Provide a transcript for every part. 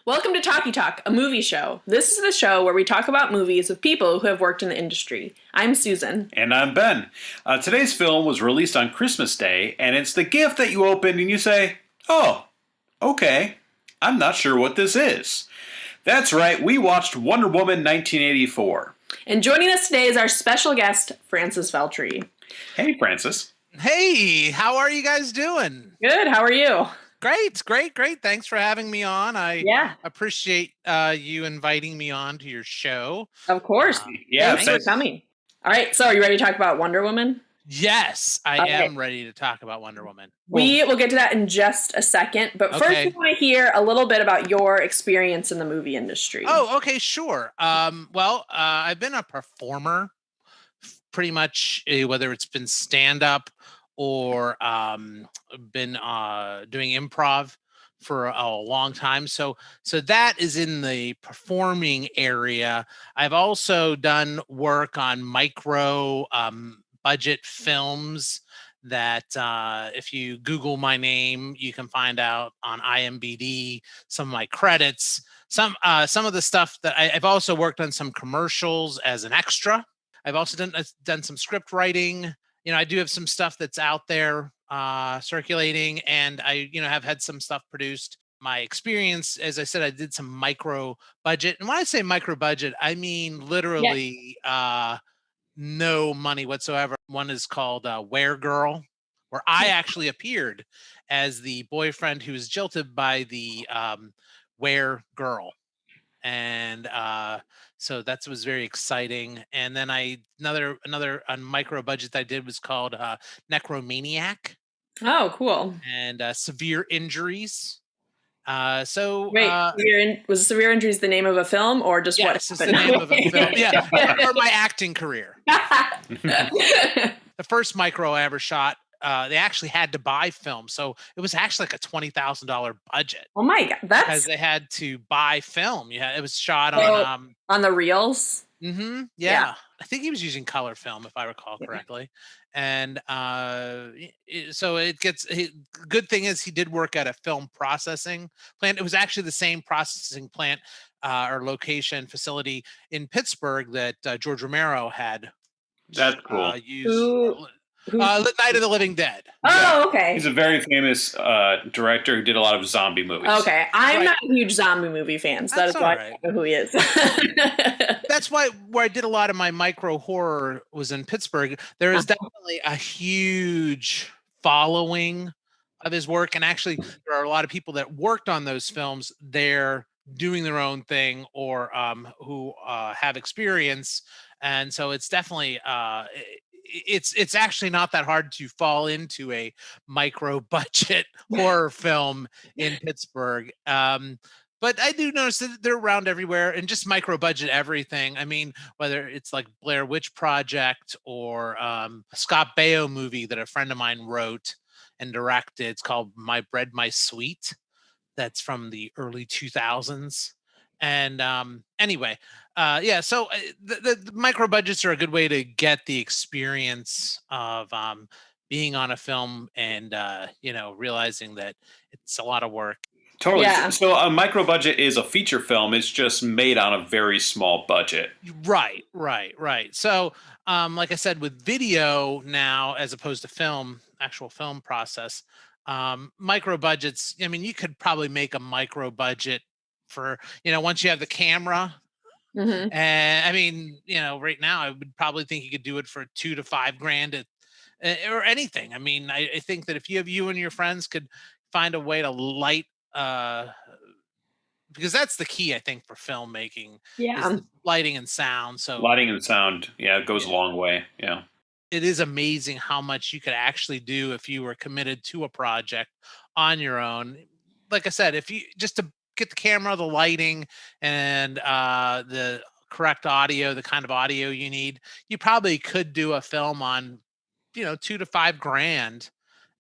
Welcome to Talkie Talk, a movie show. This is the show where we talk about movies with people who have worked in the industry. I'm Susan. And I'm Ben. Today's film was released on Christmas Day, and it's the gift that you open and you say, oh, okay, I'm not sure what this is. That's right, we watched Wonder Woman 1984. And joining us today is our special guest, Francis Veltri. Hey, Francis. Hey, how are you guys doing? Good, how are you? Great. Thanks for having me on. I appreciate you inviting me on to your show. Of course. Thanks for coming. All right, so are you ready to talk about Wonder Woman? Yes, I am ready to talk about Wonder Woman. We will get to that in just a second, but first we want to hear a little bit about your experience in the movie industry. Oh, okay, sure. I've been a performer pretty much, whether it's been stand-up or been doing improv for a long time. So that is in the performing area. I've also done work on micro budget films that if you Google my name, you can find out on IMDb some of my credits. Some of the stuff that I've also worked on some commercials as an extra. I've also done some script writing. I do have some stuff that's out there circulating, and I, have had some stuff produced. My experience, as I said, I did some micro budget. And when I say micro budget, I mean literally no money whatsoever. One is called Where Girl, where I actually appeared as the boyfriend who was jilted by the Where Girl. And so that was very exciting. And then another micro budget that I did was called Necromaniac. Oh, cool. And Severe Injuries. Was Severe Injuries the name of a film or just what? Yes, it's the name of a film. Yeah, or my acting career. The first micro I ever shot, they actually had to buy film, so it was actually like a $20,000 budget. Oh my god, because they had to buy film. Yeah, it was shot on the reels. Mm-hmm. Yeah, I think he was using color film, if I recall correctly. And so good thing is he did work at a film processing plant. It was actually the same processing plant or location facility in Pittsburgh that George Romero had. That's cool. Used. Night of the Living Dead. Oh, okay. He's a very famous director who did a lot of zombie movies. Okay, I'm not a huge zombie movie fan, so that is why I know who he is. That's why where I did a lot of my micro horror was in Pittsburgh. There is definitely a huge following of his work, and actually there are a lot of people that worked on those films. They're doing their own thing or who have experience, and so it's definitely it's actually not that hard to fall into a micro budget horror film in Pittsburgh. But I do notice that they're around everywhere and just micro budget everything. I mean, whether it's like Blair Witch Project or a Scott Baio movie that a friend of mine wrote and directed. It's called My Bread, My Sweet. That's from the early 2000s. And anyway, so the micro budgets are a good way to get the experience of being on a film and, realizing that it's a lot of work. Totally. Yeah. So a micro budget is a feature film. It's just made on a very small budget. Right. So, like I said, with video now, as opposed to actual film process, micro budgets, I mean, you could probably make a micro budget for, once you have the camera. Mm-hmm. And I mean, right now I would probably think you could do it for $2,000 to $5,000 or anything. I mean, I think that if you and your friends could find a way to light, because that's the key, I think, for filmmaking. Yeah, is lighting and sound. So lighting and sound, it goes a long way. Yeah, it is amazing how much you could actually do if you were committed to a project on your own. Like I said, if you just to get the camera, the lighting, and the correct audio, the kind of audio you need, you probably could do a film on, $2,000 to $5,000.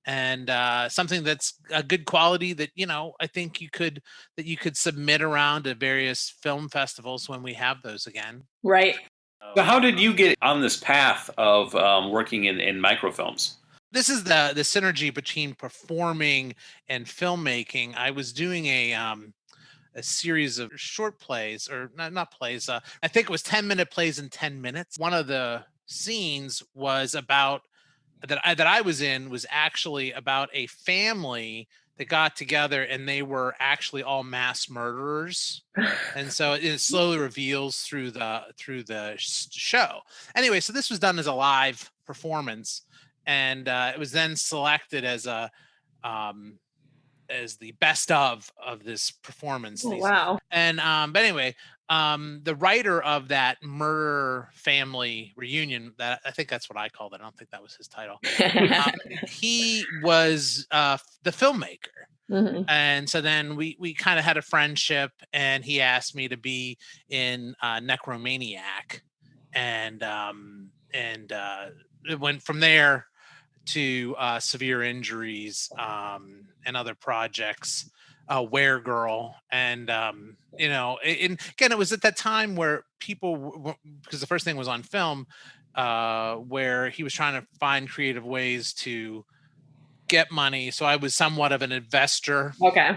And something that's a good quality that I think you could submit around to various film festivals when we have those again. Right. So how did you get on this path of working in microfilms? This is the synergy between performing and filmmaking. I was doing a series of short plays, or not plays. I think it was 10-minute plays in 10 minutes. One of the scenes was about that I was in was actually about a family that got together and they were actually all mass murderers. And so it slowly reveals through the show. Anyway, so this was done as a live performance, and it was then selected um, as the best of this performance. Oh, These wow. and but anyway, the writer of that murder family reunion, that I think that's what I called it. I don't think that was his title. Um, he was the filmmaker, Mhm. and so then we kind of had a friendship, and he asked me to be in Necromaniac, and it went from there to severe injuries, and other projects, Were Girl, and and again, it was at that time where because the first thing was on film, where he was trying to find creative ways to get money. So I was somewhat of an investor, Okay.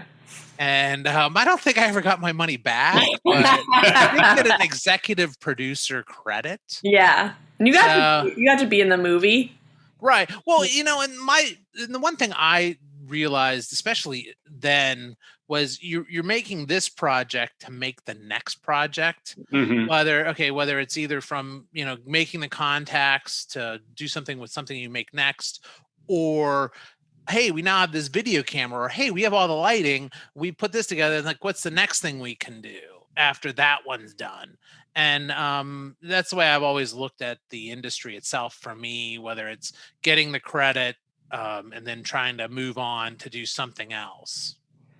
and I don't think I ever got my money back, but I did get an executive producer credit. Yeah. And So you got to be in the movie. right. Well, and the one thing I realized, especially then, was you're making this project to make the next project. Hmm. Whether it's either from making the contacts to do something with something you make next, or hey, we now have this video camera, or hey, we have all the lighting, we put this together, and like, what's the next thing we can do after that one's done? And that's the way I've always looked at the industry itself. For me, whether it's getting the credit, and then trying to move on to do something else.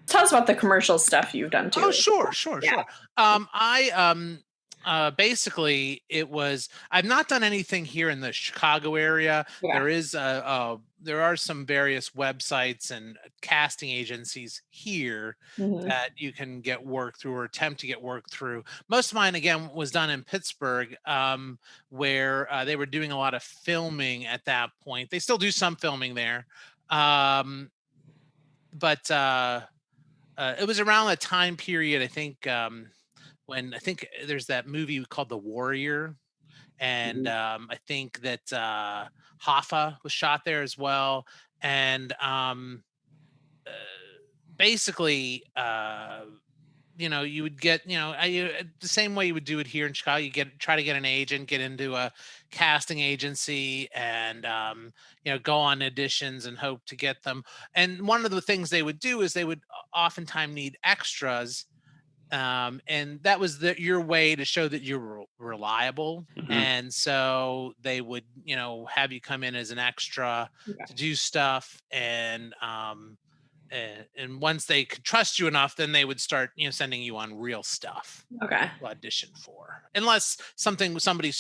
Tell us about the commercial stuff you've done Oh, too. sure, sure, Yeah. sure. I basically, it was, I've not done anything here in the Chicago area. Yeah. There are some various websites and casting agencies here Mhm. that you can get work through or attempt to get work through. Most of mine, again, was done in Pittsburgh, where they were doing a lot of filming at that point. They still do some filming there, um, but it was around that time period, I think, when I think there's that movie called The Warrior, and Hmm. I think that Hoffa was shot there as well, and uh, basically, you would get, the same way you would do it here in Chicago. You try to get an agent, get into a casting agency, and go on auditions and hope to get them. And one of the things they would do is they would oftentimes need extras, and that was your way to show that you're reliable. Hmm. And so they would have you come in as an extra Okay. to do stuff, and once they could trust you enough, then they would start sending you on real stuff Okay. to audition for, unless somebody's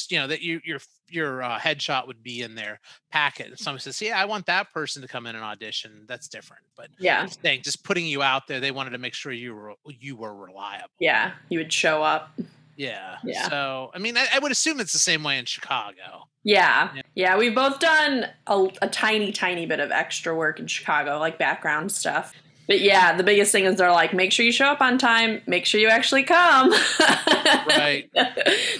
that your headshot would be in their packet. If somebody says, yeah, I want that person to come in and audition, that's different. But Yeah. just putting you out there, they wanted to make sure you were reliable. Yeah. You would show up. Yeah. Yeah. So I mean, I would assume it's the same way in Chicago. Yeah. Yeah. Yeah. We've both done a tiny, tiny bit of extra work in Chicago, like background stuff. But yeah, the biggest thing is they're like, make sure you show up on time, make sure you actually come. Right.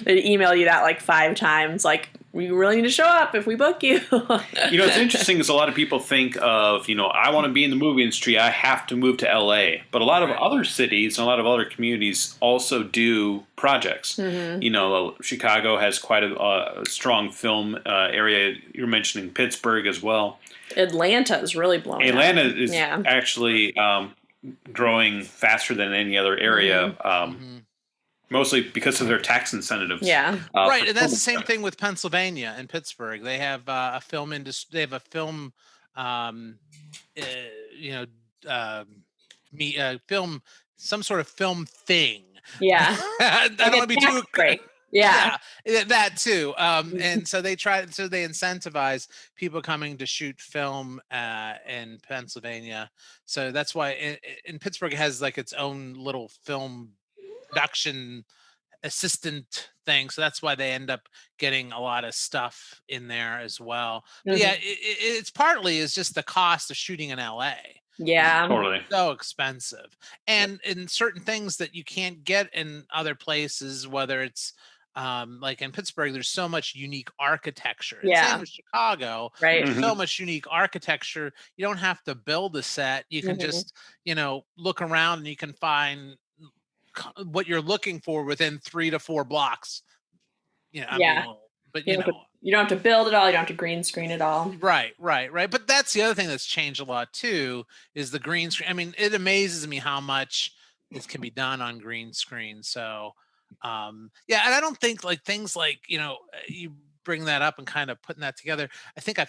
They email you that like 5 times, like, we really need to show up if we book you. It's interesting is a lot of people think of, I want to be in the movie industry, I have to move to LA. But a lot of Right. other cities and a lot of other communities also do projects. Mhm. Chicago has quite a strong film area. You're mentioning Pittsburgh as well. Atlanta is really blowing up. Atlanta is Yeah. actually growing faster than any other area, Mhm. mostly because of their tax incentives. Yeah. Right, for and that's the film. same thing with Pennsylvania and Pittsburgh. They have a film industry. They have a film, um, uh, you know, film, some sort of film thing. Yeah. I don't Like want to a be too. tax break. Yeah. Yeah, that too. And so they incentivize people coming to shoot film in Pennsylvania. So that's why in Pittsburgh it has like its own little film production assistant thing. So that's why they end up getting a lot of stuff in there as well. But yeah, Mhm. it's partly is just the cost of shooting in LA. Yeah. Totally. So expensive. And in certain things that you can't get in other places, whether it's like in Pittsburgh, there's so much unique architecture. And same Yeah. with Chicago, Right. there's Mhm. so much unique architecture. You don't have to build a set. You can Mhm. just, look around and you can find what you're looking for within 3 to 4 blocks. I mean, Yeah. well, but You don't have to build it all. You don't have to green screen it all. right. But that's the other thing that's changed a lot too, is the green screen. I mean, it amazes me how much this can be done on green screen. So, yeah, and I don't think like things like, you bring that up and kind of putting that together. I think I've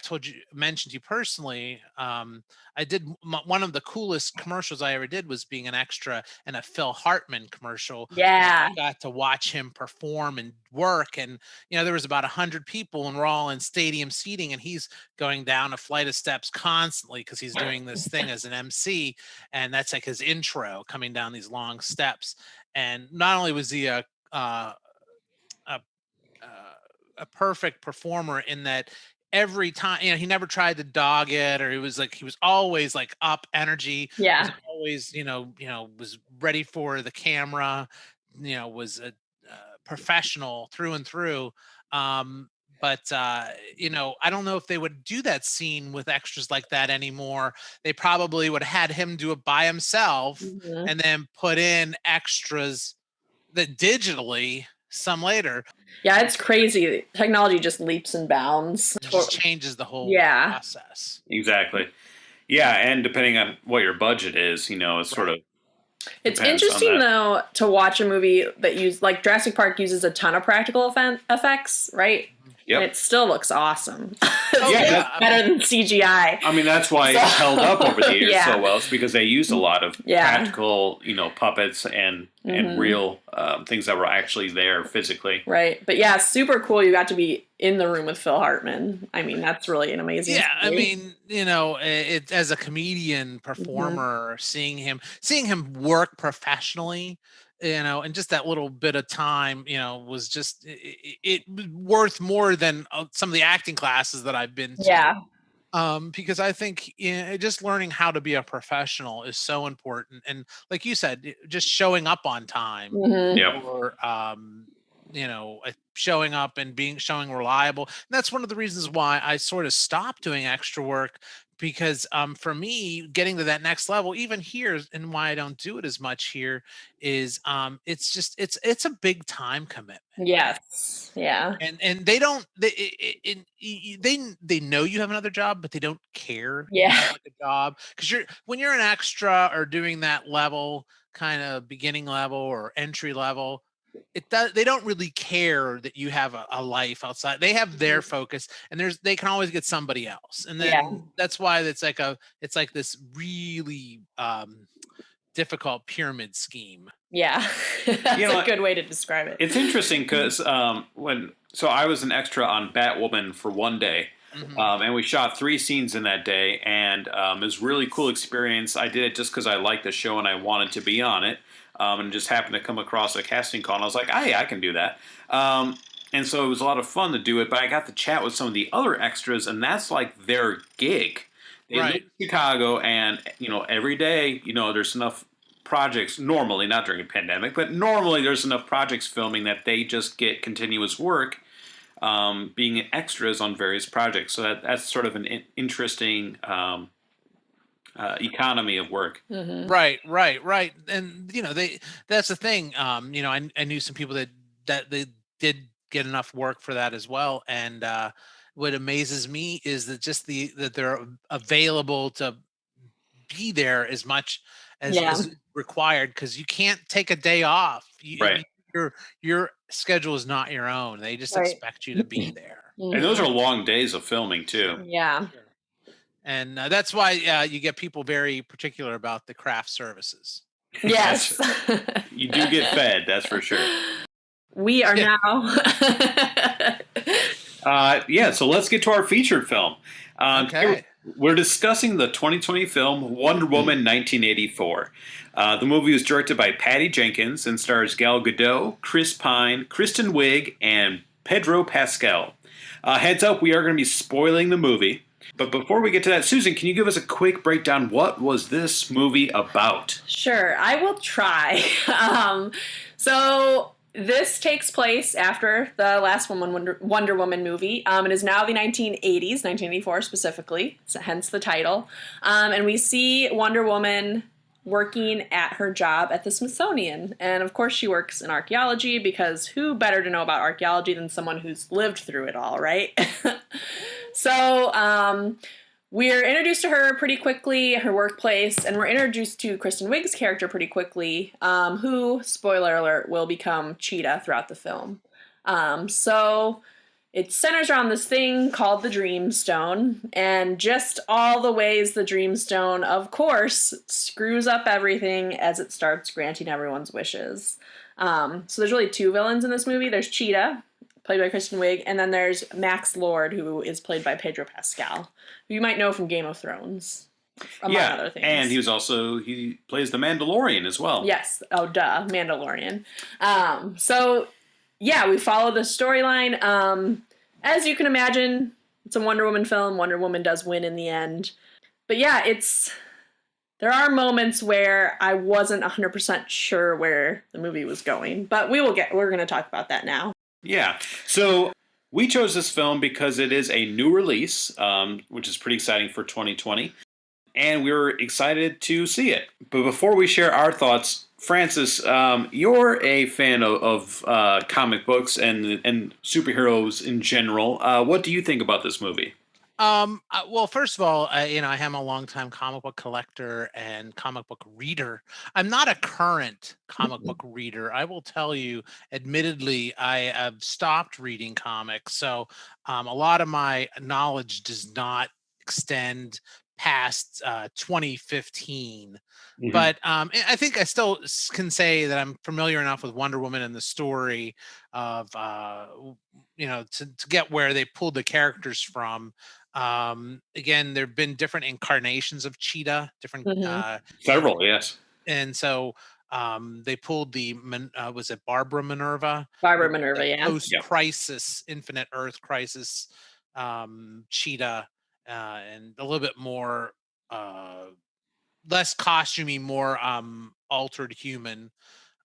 mentioned to you personally. I did one of the coolest commercials I ever did was being an extra in a Phil Hartman commercial, where I Yeah. got to watch him perform and work. And there was about 100 people and we're all in stadium seating, and he's going down a flight of steps constantly because he's doing this thing as an MC, and that's like his intro, coming down these long steps. And not only was he uh, a, a perfect performer in that every time, he never tried to dog it, or he was always like up energy, was Yeah. always, was ready for the camera, was a professional through and through. But I don't know if they would do that scene with extras like that anymore. They probably would have had him do it by himself Mhm. and then put in extras that digitally some later. Yeah, it's crazy. Technology just leaps and bounds. It just changes the whole Yeah. process. Exactly. Yeah, and depending on what your budget is, it sort Right. of It's depends on interesting that. though to watch a movie that like Jurassic Park uses a ton of practical effects, right? Mhm. And Yep. it still looks awesome. Oh Yeah, It's yeah. better than CGI. I mean, that's why So- it's held up over the years Yeah. so well. It's because they used a lot of Yeah. practical, puppets and Mhm. real things that were actually there physically. Right. But yeah, super cool. You got to be in the room with Phil Hartman. I mean, that's really an amazing Yeah, I story. mean, it as a comedian performer, seeing him work professionally, and just that little bit of time, was just it was worth more than some of the acting classes that I've been to. Yeah. Because I think just learning how to be a professional is so important, and like you said, just showing up on time, Mhm. Yep. or showing up and showing reliable. And that's one of the reasons why I sort of stopped doing extra work, because for me, getting to that next level, even here, and why I don't do it as much here, is it's just it's a big time commitment. Yes. Yeah. And they don't they know you have another job, but they don't care you Yeah. have like a job, because when you're an extra or doing that level, kind of beginning level or entry level, they don't really care that you have a life outside. They have their focus, and they can always get somebody else. And Yeah. then that's why it's like this really difficult pyramid scheme. Yeah. That's You know a what? good way to describe it. It's interesting because I was an extra on Batwoman for one day. Mhm. And we shot 3 scenes in that day, and it was a really cool experience. I did it just because I liked the show and I wanted to be on it, and just happened to come across a casting call, and I was like, "Hey, I can do that." And so it was a lot of fun to do it. But I got to chat with some of the other extras, and that's like their gig. They live Right. in Chicago, and every day, there's enough projects. Normally, not during a pandemic, but normally there's enough projects filming that they just get continuous work, being extras on various projects. So that's sort of an interesting economy of work. Mhm. Right. And that's the thing. I knew some people that they did get enough work for that as well. And what amazes me is that that they're available to be there as much Yeah. as required, because you can't take a day off. Right. Your schedule is not your own. They just Right. expect you to be there. And those Mhm. are long days of filming too. Yeah. Sure. And that's why you get people very particular about the craft services. Yes. You do get fed, that's for sure. We are Yeah. now. Yeah, so let's get to our featured film. Okay. We're discussing the 2020 film Wonder Woman 1984. The movie was directed by Patty Jenkins and stars Gal Gadot, Chris Pine, Kristen Wiig, and Pedro Pascal. Heads up, we are going to be spoiling the movie. But before we get to that, Susan, can you give us a quick breakdown? What was this movie about? Sure, I will try. So this takes place after the last Wonder Woman movie. It is now the 1980s, 1984 specifically, so hence the title. And we see Wonder Woman working at her job at the Smithsonian. And of course, she works in archaeology because who better to know about archaeology than someone who's lived through it all, right? So, we're introduced to her pretty quickly, her workplace, and we're introduced to Kristen Wiig's character pretty quickly, who, spoiler alert, will become Cheetah throughout the film. So it centers around this thing called the Dreamstone, and just all the ways the Dreamstone, of course, screws up everything as it starts granting everyone's wishes. So there's really two villains in this movie. There's Cheetah, played by Kristen Wiig, and then there's Max Lord, who is played by Pedro Pascal, who you might know from Game of Thrones, among other things. And he plays the Mandalorian as well. Yes. Oh, duh. Mandalorian. So, yeah, we follow the storyline. As you can imagine, it's a Wonder Woman film. Wonder Woman does win in the end. But yeah, there are moments where I wasn't 100% sure where the movie was going, but we're going to talk about that now. Yeah. So we chose this film because it is a new release, which is pretty exciting for 2020. And we were excited to see it. But before we share our thoughts, Francis, you're a fan of comic books and superheroes in general. What do you think about this movie? Well, first of all, I am a longtime comic book collector and comic book reader. I'm not a current comic book reader. I will tell you, admittedly, I have stopped reading comics. So a lot of my knowledge does not extend past 2015. Mhm. But I think I still can say that I'm familiar enough with Wonder Woman and the story of, to get where they pulled the characters from. Again, there have been different incarnations of Cheetah, different, Several, yes. and so they pulled was it Barbara Minerva? Barbara Minerva, yeah. Post-crisis, Infinite Earth Crisis, Cheetah, and a little bit more, less costumey, more altered human.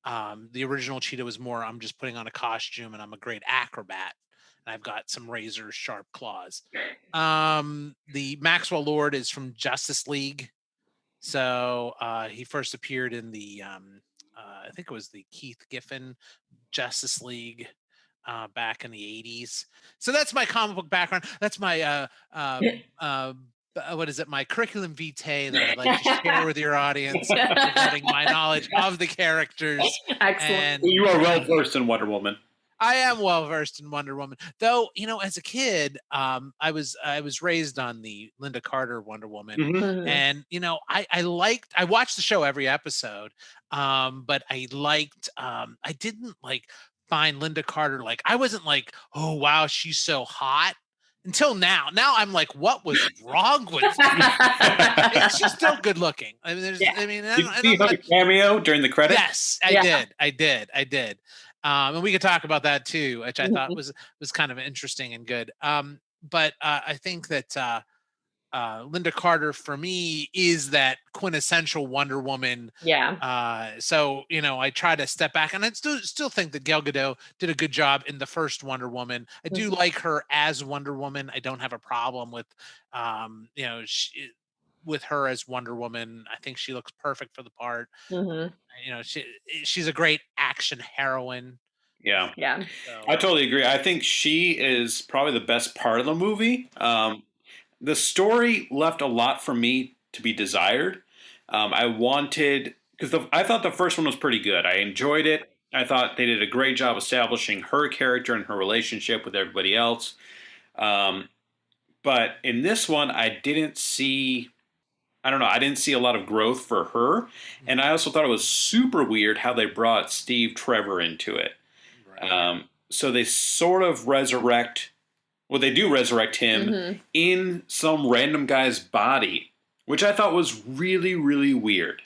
The original Cheetah was more, I'm just putting on a costume and I'm a great acrobat. And I've got some razor sharp claws. The Maxwell Lord is from Justice League. So he first appeared in the, I think it was the Keith Giffen Justice League back in the 80s. So that's my comic book background. That's my, what is it? My curriculum vitae that I'd like to share with your audience regarding my knowledge of the characters. Excellent. And You are well versed in Wonder Woman. I am well versed in Wonder Woman, though. As a kid, I was raised on the Linda Carter Wonder Woman, Mhm. and I watched the show every episode, but I didn't find Linda Carter, I wasn't like, oh wow, she's so hot. Until now. Now I'm like, what was wrong with her? She's still good looking. I mean, Did you see her cameo during the credits? Yes, I did. And we could talk about that too, which I thought was kind of interesting and good. But I think that Linda Carter for me is that quintessential Wonder Woman. Yeah. So I try to step back, and I still think that Gal Gadot did a good job in the first Wonder Woman. I do like her as Wonder Woman. I don't have a problem with with her as Wonder Woman. I think she looks perfect for the part. She's a great action heroine. Yeah. Yeah. So, I totally agree. I think she is probably the best part of the movie. The story left a lot for me to be desired. I wanted, because I thought the first one was pretty good. I enjoyed it. I thought they did a great job establishing her character and her relationship with everybody else. But in this one, I didn't see a lot of growth for her. And I also thought it was super weird how they brought Steve Trevor into it. right. So they sort of they do resurrect him in some random guy's body, which I thought was really, really weird.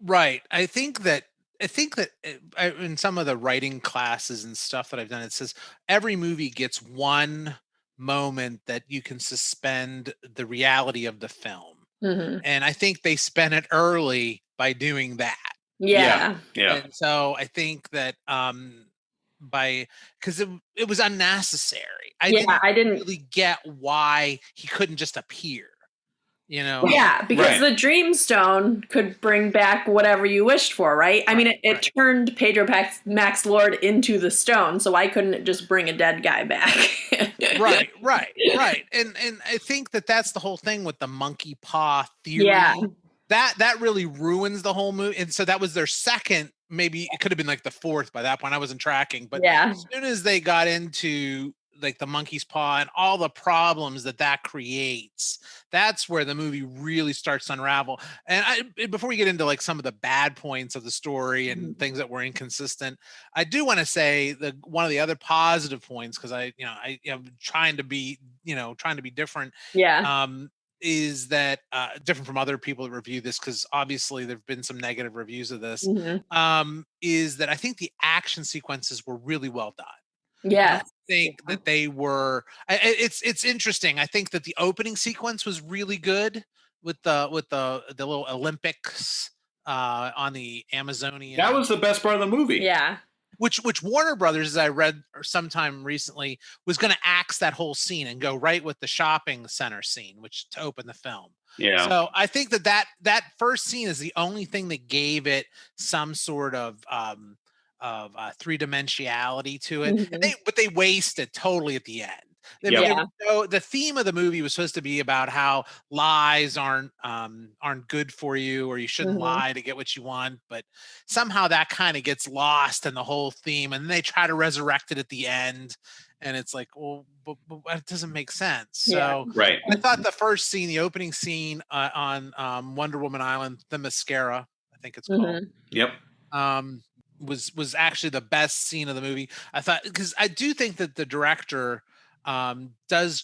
Right. I think that in some of the writing classes and stuff that I've done, it says every movie gets one moment that you can suspend the reality of the film. Mhm. And I think they spent it early by doing that. Yeah. Yeah. Yeah. And so I think that by because it was unnecessary. I Yeah, didn't I didn't. really get why he couldn't just appear, you know? Yeah, because Right. the Dreamstone could bring back whatever you wished for, right? I mean, it Right. turned Pedro Max Lord into the stone, so why couldn't it just bring a dead guy back? Right. And I think that that's the whole thing with the monkey paw Yeah. theory. That really ruins the whole movie. And so that was their second, maybe it could have been like the fourth by that point. I wasn't tracking, but Yeah. as soon as they got into like the monkey's paw and all the problems that creates, that's where the movie really starts to unravel. And before we get into like some of the bad points of the story and things that were inconsistent, I do want to say that one of the other positive points, because I am trying to be different, Yeah. um, is that different from other people that review this, because obviously there have been some negative reviews of this, Mhm. is that I think the action sequences were really well done. I don't Yes. think Yeah. that they were. It's interesting. I think that the opening sequence was really good with the little Olympics on the That Amazonian, was the best part of the movie. Yeah. which Warner Brothers, as I read sometime recently, was going to axe that whole scene and go right with the shopping center scene, which to open the film. Yeah. So I think that first scene is the only thing that gave it some sort of three dimensionality to it. And Mhm. but they wasted totally at the end. I mean, Yep. Yeah. the theme of the movie was supposed to be about how lies aren't good for you, or you shouldn't Mhm. lie to get what you want, but somehow that kind of gets lost in the whole theme, and then they try to resurrect it at the end, and it's like, well, but that doesn't make sense. Yeah. So Right. I thought the first scene, the opening scene on Wonder Woman Island, the mascara, I think it's called, Mhm. Yep. um, was actually the best scene of the movie. I thought, because I do think that the director does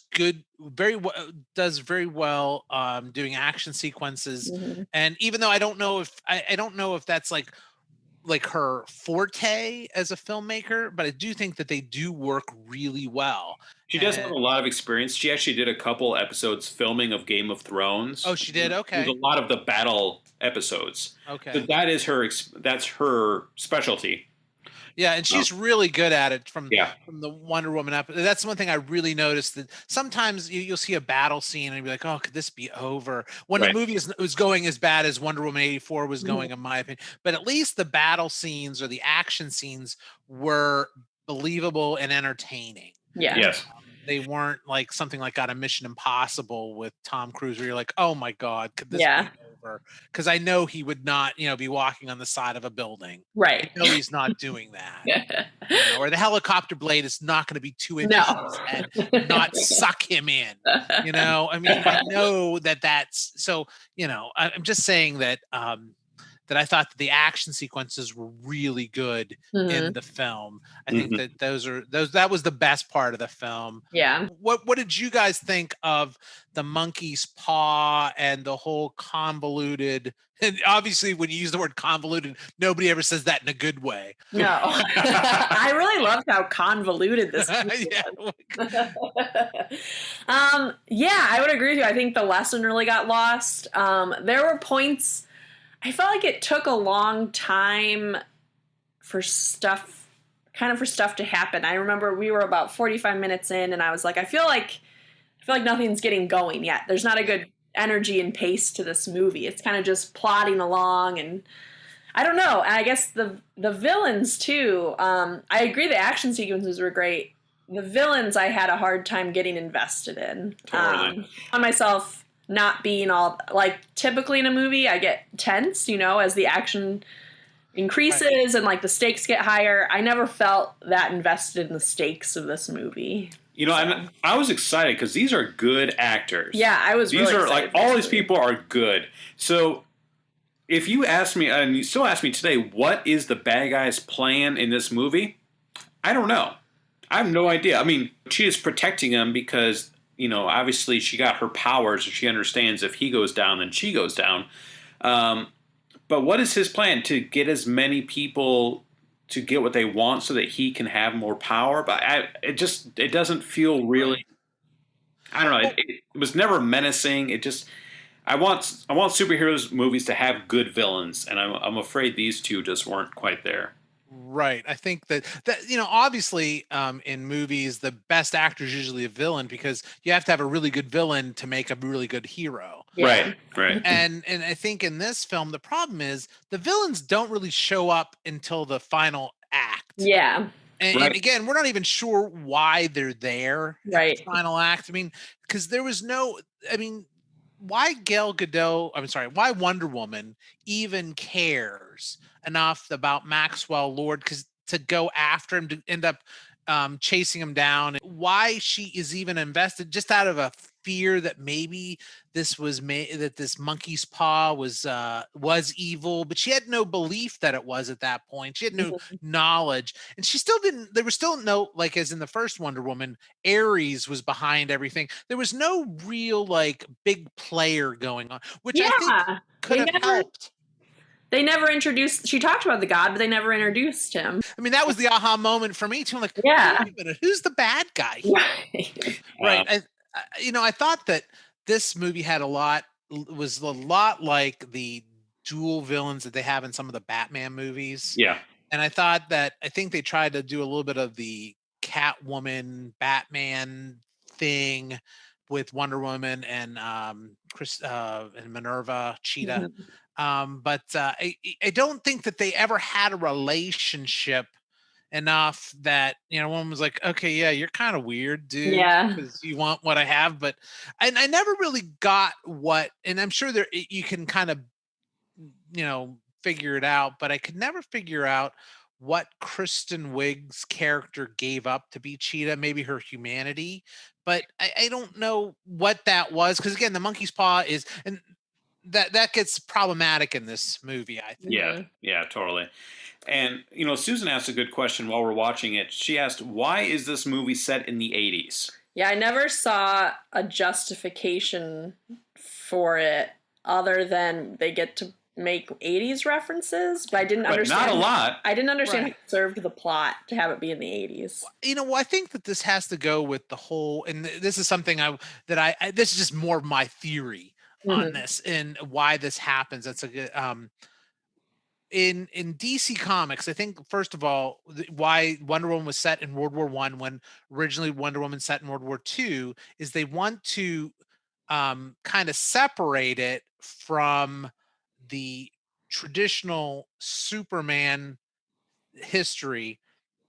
very well doing action sequences. Mhm. And even though I don't know if that's like her forte as a filmmaker, but I do think that they do work really well. She does have And a lot of experience. She actually did a couple episodes filming of Game of Thrones. oh, she did. It was a Okay. lot of the battle episodes. So Okay. that is that's her specialty. Yeah, and Oh, she's really good at it yeah. from the Wonder Woman episode. That's one thing I really noticed, that sometimes you'll see a battle scene and you'll be like, "Oh, could this be over?" When the Right. movie was going as bad as Wonder Woman 84 was Mhm. going, in my opinion. But at least the battle scenes or the action scenes were believable and entertaining. Yeah. Yes. They weren't like something like out of Mission Impossible with Tom Cruise, where you're like, "Oh my God, could this be Yeah. over?" Because I know he would not, be walking on the side of a building. I Right. know he's not doing that, or the helicopter blade is not going to be 2 inches from his No. head and not suck him in. I mean, I know that's so. I'm just saying that that I thought that the action sequences were really good in Mhm. the film. I think Mhm. that that was the best part of the film. Yeah. What did you guys think of the monkey's paw and the whole convoluted? And obviously, when you use the word convoluted, nobody ever says that in a good way. No. I really loved how convoluted this movie Yeah. was. Yeah, I would agree with you. I think the lesson really got lost. There were points I felt like it took a long time for stuff to happen. I remember we were about 45 minutes in and I was like, I feel like nothing's getting going yet. There's not a good energy and pace to this movie. It's kind of just plodding along, and I don't know. And I guess the villains too. I agree the action sequences were great. The villains I had a hard time getting invested in. Totally. On myself not being all like typically in a movie, I get tense, as the action increases and like the stakes get higher. I never felt that invested in the stakes of this movie. And I was excited because these are good actors. Yeah, I was These really are excited like for all this these movie. people are good. So if you ask me, and you still ask me today, what is the bad guy's plan in this movie? I don't know. I have no idea. I mean, she is protecting him because, obviously she got her powers and she understands if he goes down, then she goes down. But what is his plan? To get as many people to get what they want so that he can have more power? But it doesn't feel really I don't know. It was never menacing. It just I want superheroes movies to have good villains, and I'm afraid these two just weren't quite there. Right. I think that obviously, in movies, the best actor is usually a villain because you have to have a really good villain to make a really good hero. Yeah. Right, right. And I think in this film, the problem is the villains don't really show up until the final act. Yeah. And again, we're not even sure why they're there at the Right. final act. I mean, because there was no, I mean, why Gal Gadot, I'm sorry, why Wonder Woman even cares enough about Maxwell Lord because to go after him to end up chasing him down, why she is even invested just out of a fear that maybe this was that this monkey's paw was evil, but she had no belief that it was at that point. She had no knowledge, and she still didn't. There was still no, like as in the first Wonder Woman, Ares was behind everything. There was no real like big player going on, which I think Yeah. could have helped. They never introduced. She talked about the god, but they never introduced him. I mean, that was the aha moment for me too. I'm like, Yeah. wait a minute, who's the bad guy here? Right. Right. I thought that this movie was a lot like the dual villains that they have in some of the Batman movies. Yeah. And I think they tried to do a little bit of the Catwoman Batman thing with Wonder Woman and and Minerva Cheetah. But I don't think that they ever had a relationship enough that one was like, okay, yeah, you're kind of weird, dude, Yeah. because you want what I have. But I never really got what, and I'm sure you can kind of figure it out, but I could never figure out what Kristen Wiig's character gave up to be Cheetah. Maybe her humanity, but I don't know what that was, because again, the monkey's paw is, and that gets problematic in this movie, I think. Yeah, totally. And Susan asked a good question while we're watching it. She asked, "Why is this movie set in the '80s?" Yeah, I never saw a justification for it other than they get to make '80s references, but I didn't understand. Not a lot. I didn't understand how it served the plot to have it be in the '80s. I think that this has to go with the whole, and this is something this is just more of my theory on this and why this happens. That's a good in DC Comics. I think first of all, why Wonder Woman was set in World War I when originally Wonder Woman set in World War II is they want to kind of separate it from the traditional Superman history.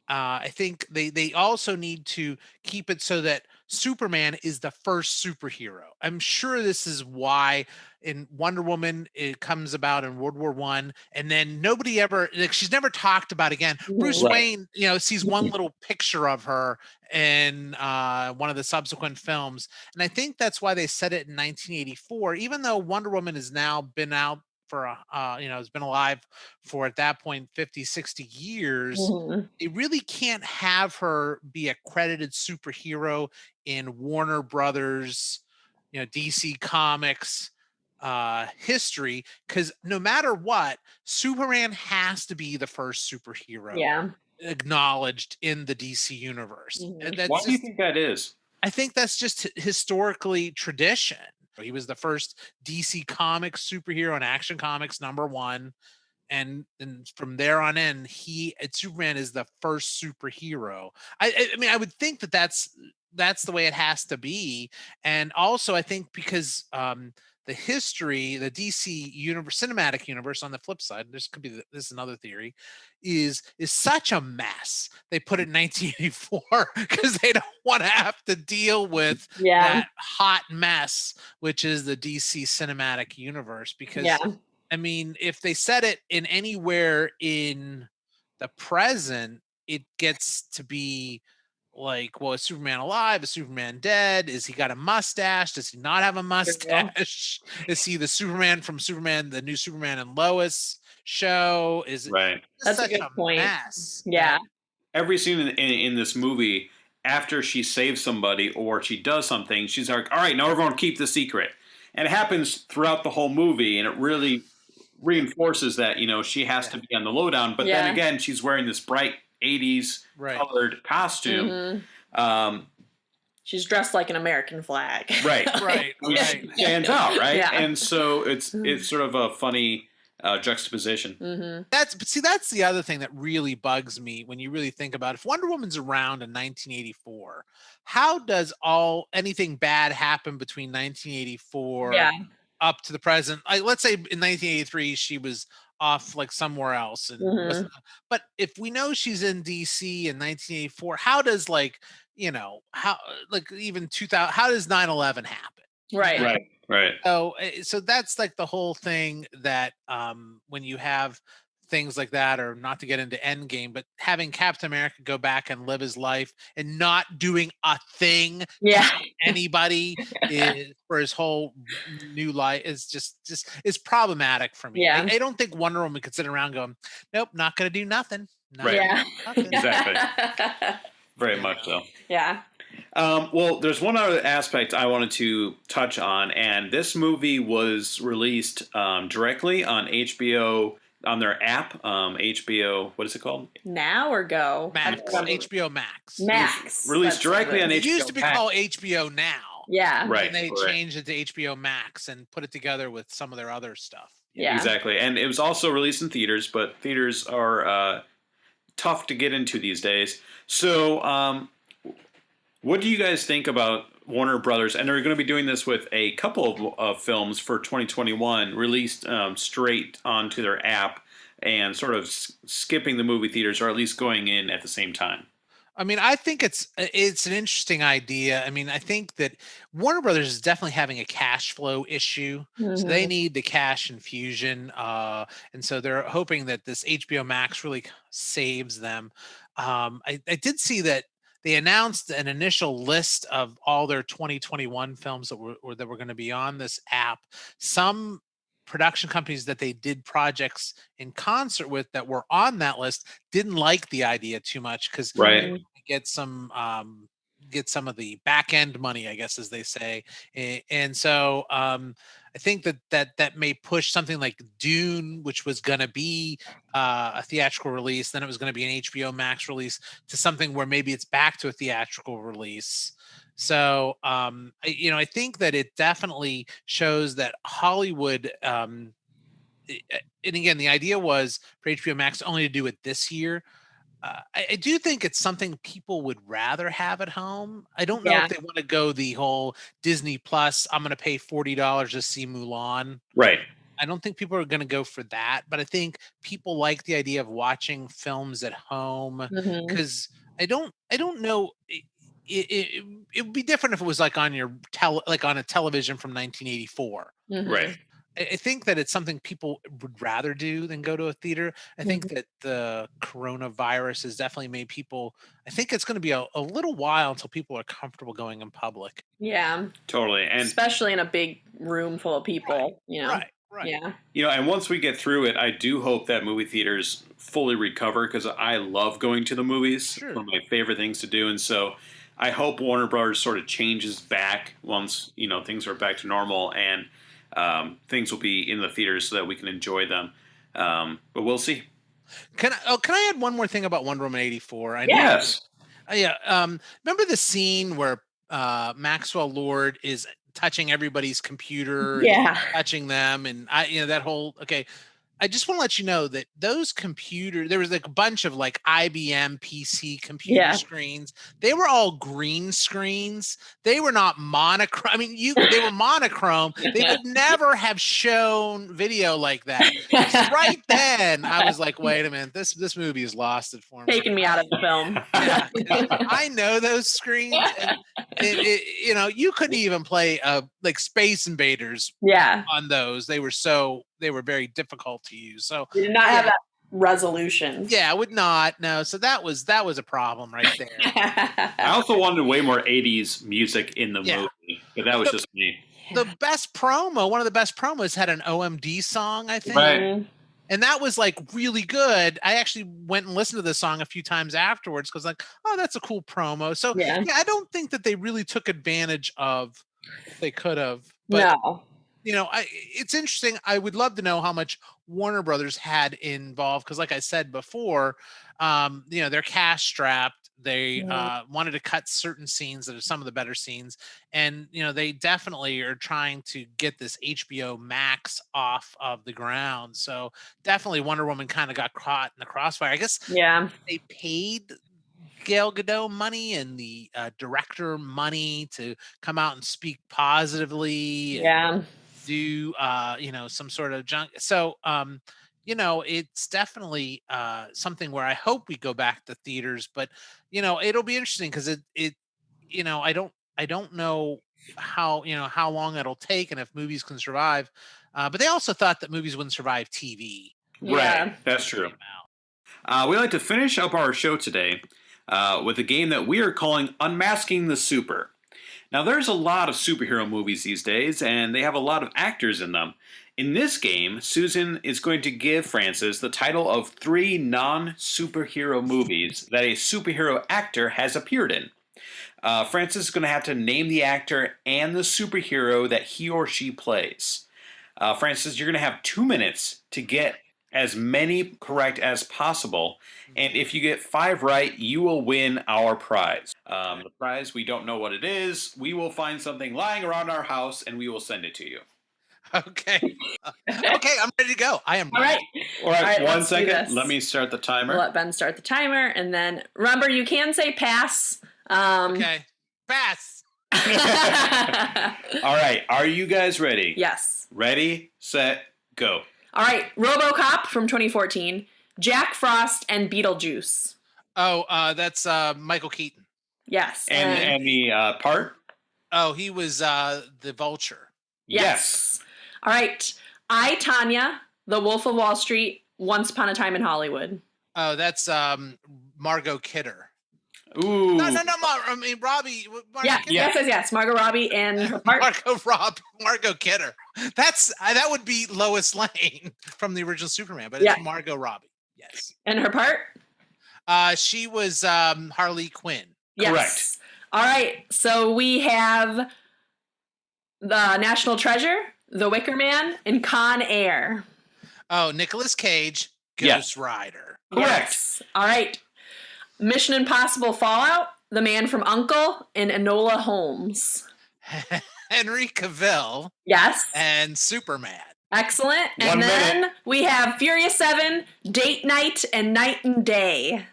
I think they also need to keep it so that Superman is the first superhero. I'm sure this is why in Wonder Woman it comes about in World War One, and then nobody ever, like, she's never talked about again. Bruce Wayne, sees one little picture of her in one of the subsequent films, and I think that's why they set it in 1984. Even though Wonder Woman has now been out for has been alive for at that point 50 60 years, they really can't have her be a credited superhero in Warner Brothers, DC Comics history, because no matter what, Superman has to be the first superhero acknowledged in the DC universe. And why do you think that is? I think that's just historically tradition. He was the first DC Comics superhero in Action Comics #1, and from there on in, Superman is the first superhero. I mean, I would think that that's the way it has to be, and also I think because the history, the DC universe, cinematic universe, on the flip side, this is another theory, is such a mess. They put it in 1984 because they don't want to have to deal with that hot mess, which is the DC cinematic universe. Because I mean, if they set it in anywhere in the present, it gets to be like, well, is Superman alive? Is Superman dead? Is he got a mustache? Does he not have a mustache? Is he the Superman from the new Superman and Lois show? Is right? That's a good point. Mess. Yeah. Every scene in this movie, after she saves somebody or she does something, she's like, "All right, now everyone keep the secret," and it happens throughout the whole movie, and it really reinforces that she has to be on the lowdown. But then again, she's wearing this bright '80s colored costume. She's dressed like an American flag. Right. Right. Which Right. stands out, right? Yeah. And so it's sort of a funny juxtaposition. Mm-hmm. That's the other thing that really bugs me when you really think about it. If Wonder Woman's around in 1984, how does anything bad happen between 1984 Yeah. up to the present? Like, let's say in 1983 she was off like somewhere else, and Mhm. but if we know she's in DC in 1984, how does how like even 2000, how does 9/11 happen? Right. Right. Right. So that's like the whole thing that when you have things like that, or not to get into Endgame, but having Captain America go back and live his life and not doing a thing to Yeah. anybody for his whole new life is just is problematic for me. Yeah. I don't think Wonder Woman could sit around going, nope, not gonna do nothing. Not Right. gonna Yeah. do nothing. Exactly. Very much so. Yeah. Well, there's one other aspect I wanted to touch on, and this movie was released directly on HBO on their app. HBO, what is it called? Now or go? Max, HBO Max. Max. Released That's directly what on it It is. used to be Max. called HBO Now. Yeah. Right. And they right. changed it to HBO Max and put it together with some of their other stuff. Yeah. Exactly. And it was also released in theaters, but theaters are tough to get into these days. So, what do you guys think about Warner Brothers? And they're going to be doing this with a couple of films for 2021, released straight onto their app and sort of skipping the movie theaters, or at least going in at the same time. I mean, I think it's an interesting idea. I mean, I think that Warner Brothers is definitely having a cash flow issue, so they Mhm. need the cash infusion, and so they're hoping that this HBO Max really saves them. I did see that they announced an initial list of all their 2021 films that were going to be on this app. Some production companies that they did projects in concert with that were on that list didn't like the idea too much because Right. Mhm. get some of the back end money, I guess, as they say. And so I think that may push something like Dune, which was going to be a theatrical release, then it was going to be an HBO Max release, to something where maybe it's back to a theatrical release. So I think that it definitely shows that Hollywood and again, the idea was for HBO Max only to do it this year. I do think it's something people would rather have at home. I don't know Yeah. if they want to go the whole Disney Plus, I'm going to pay $40 to see Mulan. Right. I don't think people are going to go for that, but I think people like the idea of watching films at home Mhm. because I don't know. It would be different if it was like on like on a television from 1984. Mhm. Right. I think that it's something people would rather do than go to a theater. I think Mhm. that the coronavirus has definitely made people. I think it's going to be a little while until people are comfortable going in public. Yeah. Totally. And Especially in a big room full of people, you know. Right. Yeah. and once we get through it, I do hope that movie theaters fully recover because I love going to the movies. Sure. One of my favorite things to do, and so I hope Warner Brothers sort of changes back once things are back to normal, and things will be in the theaters so that we can enjoy them. But we'll see. Can I add one more thing about Wonder Woman 84? I know. Yeah. Yes. Yeah. Remember the scene where Maxwell Lord is touching everybody's computer, and Yeah. touching them, and that whole okay. I just want to let you know that those there was like a bunch of like IBM PC computer Yeah. screens. They were all green screens. They were not monochrome. I mean, they were monochrome. They would never have shown video like that. Right then, I was like, wait a minute, this movie is lost it for me. Taking me out of the film. Yeah, 'cause I know those screens, and you couldn't even play like Space Invaders Yeah. on those. They were very difficult to use. So We did not have that resolution. yeah, I would not. No, so that was a problem right there. I also wanted way more 80s music in the Yeah. movie, but that was just me. The best promo, one of the best promos, had an OMD song, I think. Right. Mhm. And that was like really good. I actually went and listened to the song a few times afterwards because, like, oh, that's a cool promo. So Yeah. I don't think that they really took advantage of what they could have. But No. it's interesting. I would love to know how much Warner Brothers had involved because, like I said before, they're cash strapped. They wanted to cut certain scenes that are some of the better scenes, and they definitely are trying to get this HBO Max off of the ground. So definitely Wonder Woman kind of got caught in the crossfire. I guess Yeah. they paid Gal Gadot money and the director money to come out and speak positively and Yeah. do some sort of junk. So it's definitely something where I hope we go back to theaters, but it'll be interesting because I don't know how long it'll take and if movies can survive. But they also thought that movies wouldn't survive TV. Yeah. Right, that's true. We like to finish up our show today with a game that we are calling Unmasking the Super. Now, there's a lot of superhero movies these days, and they have a lot of actors in them. In this game, Susan is going to give Francis the title of 3 non-superhero movies that a superhero actor has appeared in. Francis is going to have to name the actor and the superhero that he or she plays. Francis, you're going to have 2 minutes to get as many correct as possible. And if you get 5 right, you will win our prize. The prize, we don't know what it is. We will find something lying around our house and we will send it to you. Okay. Okay, I'm ready to go. I am All ready. right. All right, let's one do second. this. Let me start the timer. We'll let Ben start the timer, and then remember, you can say pass. Okay. Pass. All right, are you guys ready? Yes. Ready, set, go. All right. RoboCop from 2014, Jack Frost, and Beetlejuice. Oh, that's Michael Keaton. Yes. And the part? Oh, he was the Vulture. Yes. All right. I, Tanya, The Wolf of Wall Street, Once Upon a Time in Hollywood. Oh, that's Margot Kidder. Ooh. No, Robbie. Yes. Margot Robbie and her part. Margot Kidder. That would be Lois Lane from the original Superman, but it's Margot Robbie. Yes. And her part? She was Harley Quinn. Yes. Correct. All right. So we have The National Treasure, The Wicker Man, and Con Air. Oh, Nicolas Cage, Ghost Rider. Correct. Yes. All right. Mission Impossible Fallout, The Man from U.N.C.L.E., and Enola Holmes. Henry Cavill. Yes. And Superman. Excellent. One And then minute. we have Furious 7, Date Night, and Night and Day.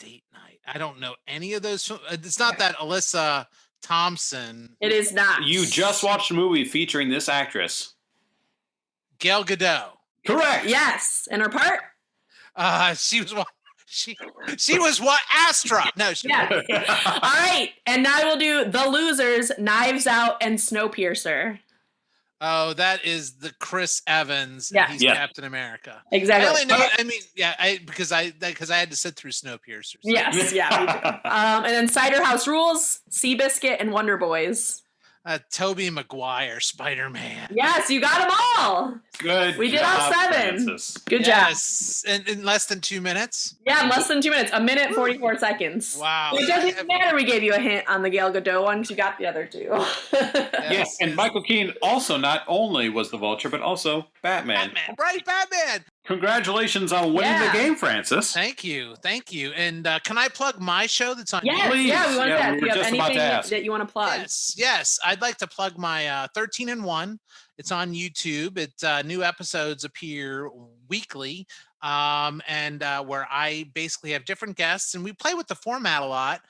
Date Night. I don't know any of those. It's not that Alyssa Thompson. It is not. You just watched a movie featuring this actress. Gal Gadot. Correct. Yes. And her part? She was what? She was what? Astra. No, she Yes. All right. And now we'll do The Losers, Knives Out, and Snowpiercer. Oh, that is the Chris Evans. Yeah. He's Yeah. Captain America. Exactly. I only know. I mean, because I had to sit through Snowpiercer. So. Yes. Yeah. Me too. And then Cider House Rules, Seabiscuit, and Wonder Boys. Tobey Maguire, Spider-Man. Yes, you got them all. Good. We did job, all 7. Francis. Good job. Yes, in less than 2 minutes. Yeah, in less than 2 minutes. 1 minute, 44 seconds. Wow. It doesn't matter we gave you a hint on the Gal Gadot one because you got the other 2. Yes, and Michael Keaton also not only was the Vulture, but also Batman. Right, Batman. Congratulations on winning the game, Francis. Thank you. And can I plug my show that's on Yes, YouTube? yeah, we want Yeah, that. we Do were you have just about to anything ask. that you want to plug? Yes. I'd like to plug my 13 and 1. It's on YouTube. New episodes appear weekly, and where I basically have different guests, and we play with the format a lot.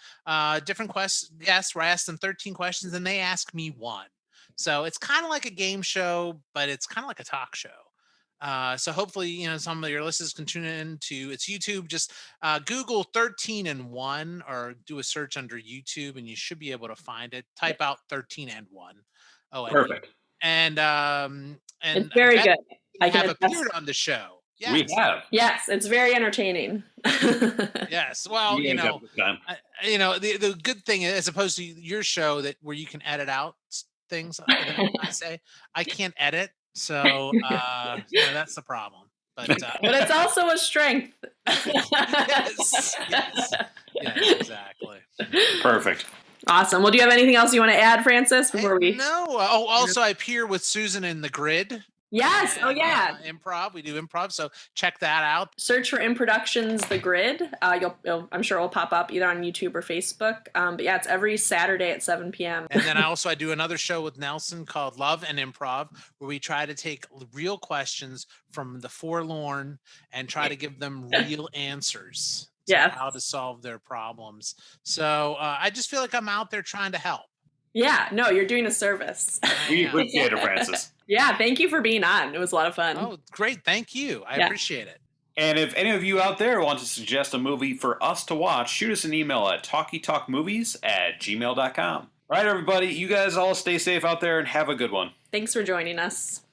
Different guests where I ask them 13 questions, and they ask me 1. So it's kind of like a game show, but it's kind of like a talk show. So hopefully, some of your listeners can tune in to it's YouTube. Just Google 13 and 1 or do a search under YouTube and you should be able to find it. Type out 13 and 1. Oh, Perfect. And It's very good. I have can attest. appeared on the show. Yes. We have. Yes, it's very entertaining. Yes. Well, You guys have a good time. the good thing is, as opposed to your show where you can edit out things that I say, I can't edit. So that's the problem. But But it's also a strength. yes, exactly. Perfect. Awesome. Well, do you have anything else you want to add, Francis, before we? No. Also, I appear with Susan in The Grid. Yes. Oh and, yeah. improv. We do improv, so check that out. Search for In Productions The Grid. I'm sure it will pop up either on YouTube or Facebook. But yeah, it's every Saturday at 7 p.m. And then I do another show with Nelson called Love and Improv, where we try to take real questions from the forlorn and try to give them real answers to Yes. how to solve their problems. So I just feel like I'm out there trying to help. Yeah, no, you're doing a service. We appreciate it, Francis. Yeah, thank you for being on. It was a lot of fun. Oh, great. Thank you. I appreciate it. And if any of you out there want to suggest a movie for us to watch, shoot us an email at talkietalkmovies@gmail.com. All right, everybody, you guys all stay safe out there and have a good one. Thanks for joining us.